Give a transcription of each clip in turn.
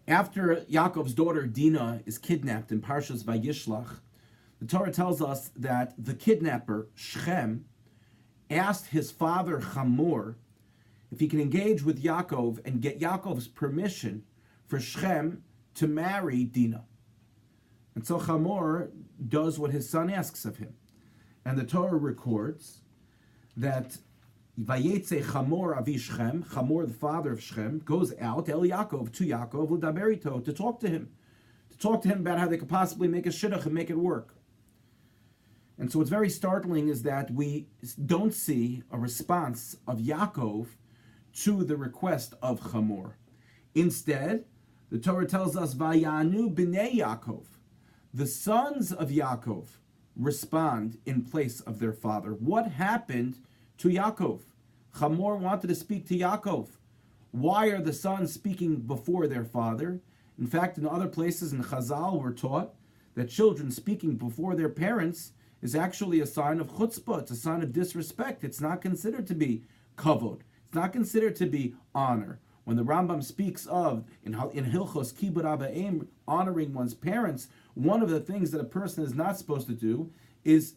After Yaakov's daughter Dinah is kidnapped in Parshas Vayishlach, the Torah tells us that the kidnapper, Shechem, asked his father Hamor if he can engage with Yaakov and get Yaakov's permission for Shechem to marry Dinah. And so Hamor does what his son asks of him. And the Torah records that Vayetze Hamor avi Shechem, Hamor the father of Shechem, goes out El Yaakov to Yaakov l'daberito to talk to him about how they could possibly make a shidduch and make it work. And so what's very startling is that we don't see a response of Yaakov to the request of Hamor. Instead, the Torah tells us Vayanu b'nei Yaakov, the sons of Yaakov respond in place of their father. What happened to Yaakov? Hamor wanted to speak to Yaakov. Why are the sons speaking before their father? In fact, in other places in Chazal, we're taught that children speaking before their parents is actually a sign of chutzpah. It's a sign of disrespect. It's not considered to be kavod. It's not considered to be honor. When the Rambam speaks of, in Hilchos Kibud Avayim, honoring one's parents, one of the things that a person is not supposed to do is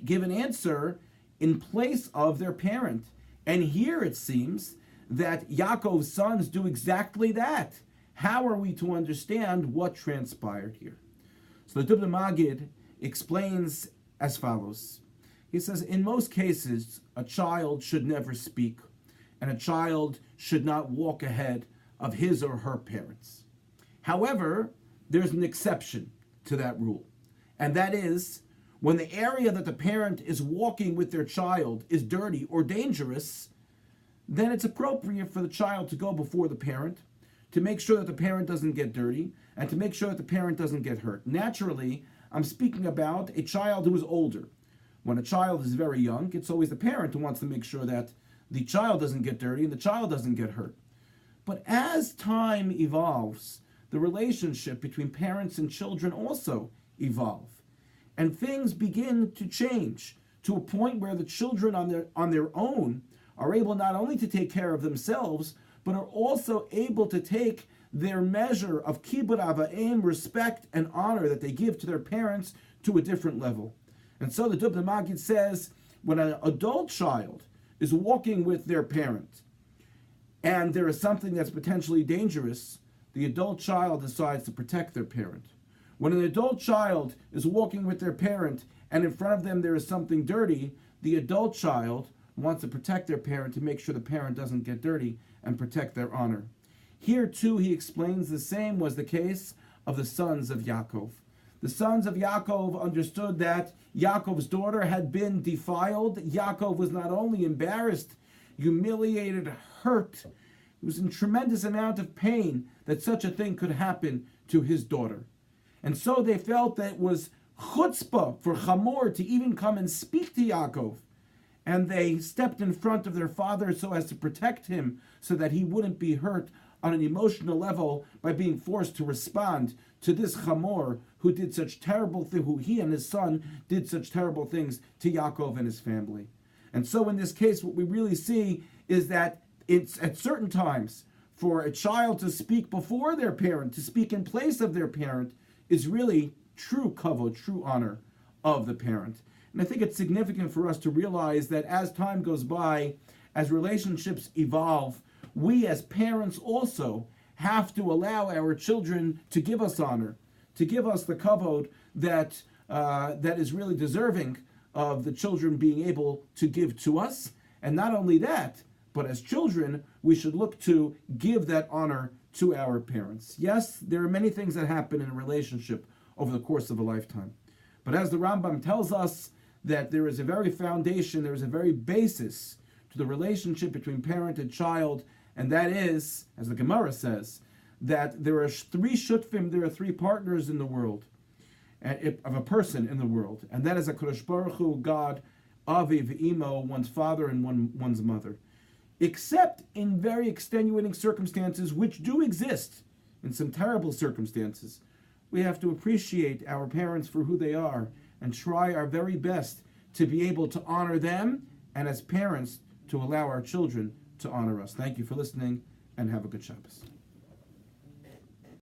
give an answer in place of their parent. And here it seems that Yaakov's sons do exactly that. How are we to understand what transpired here? So the Dubna Magid explains as follows. He says, in most cases, a child should never speak, and a child should not walk ahead of his or her parents. However, there's an exception to that rule, and that is when the area that the parent is walking with their child is dirty or dangerous, then it's appropriate for the child to go before the parent to make sure that the parent doesn't get dirty and to make sure that the parent doesn't get hurt. Naturally, I'm speaking about a child who is older. When a child is very young, it's always the parent who wants to make sure that the child doesn't get dirty and the child doesn't get hurt. But as time evolves, the relationship between parents and children also evolve. And things begin to change to a point where the children on their own are able not only to take care of themselves, but are also able to take their measure of kibud avayim, respect and honor that they give to their parents, to a different level. And so the Dubna Magid says, when an adult child is walking with their parent and there is something that's potentially dangerous, the adult child decides to protect their parent. When an adult child is walking with their parent and in front of them there is something dirty, the adult child wants to protect their parent to make sure the parent doesn't get dirty and protect their honor. Here too, he explains the same was the case of the sons of Yaakov. The sons of Yaakov understood that Yaakov's daughter had been defiled. Yaakov was not only embarrassed, humiliated, hurt. He was in tremendous amount of pain that such a thing could happen to his daughter. And so they felt that it was chutzpah for Hamor to even come and speak to Yaakov. And they stepped in front of their father so as to protect him so that he wouldn't be hurt on an emotional level by being forced to respond to this Hamor who did such terrible things, who he and his son did such terrible things to Yaakov and his family. And so in this case, what we really see is that it's at certain times for a child to speak before their parent, to speak in place of their parent, is really true kavod, true honor of the parent. And I think it's significant for us to realize that as time goes by, as relationships evolve, we as parents also have to allow our children to give us honor, to give us the kavod that is really deserving of the children being able to give to us. And not only that, but as children, we should look to give that honor to our parents. Yes, there are many things that happen in a relationship over the course of a lifetime. But as the Rambam tells us, that there is a very foundation, there is a very basis to the relationship between parent and child, and that is, as the Gemara says, that there are three shutfim, there are three partners in the world, of a person in the world, and that is a Kadosh Baruch Hu, God, Aviv, Imo, one's father and one's mother. Except in very extenuating circumstances, which do exist, in some terrible circumstances, we have to appreciate our parents for who they are and try our very best to be able to honor them, and as parents, to allow our children to honor us. Thank you for listening, and have a good Shabbos.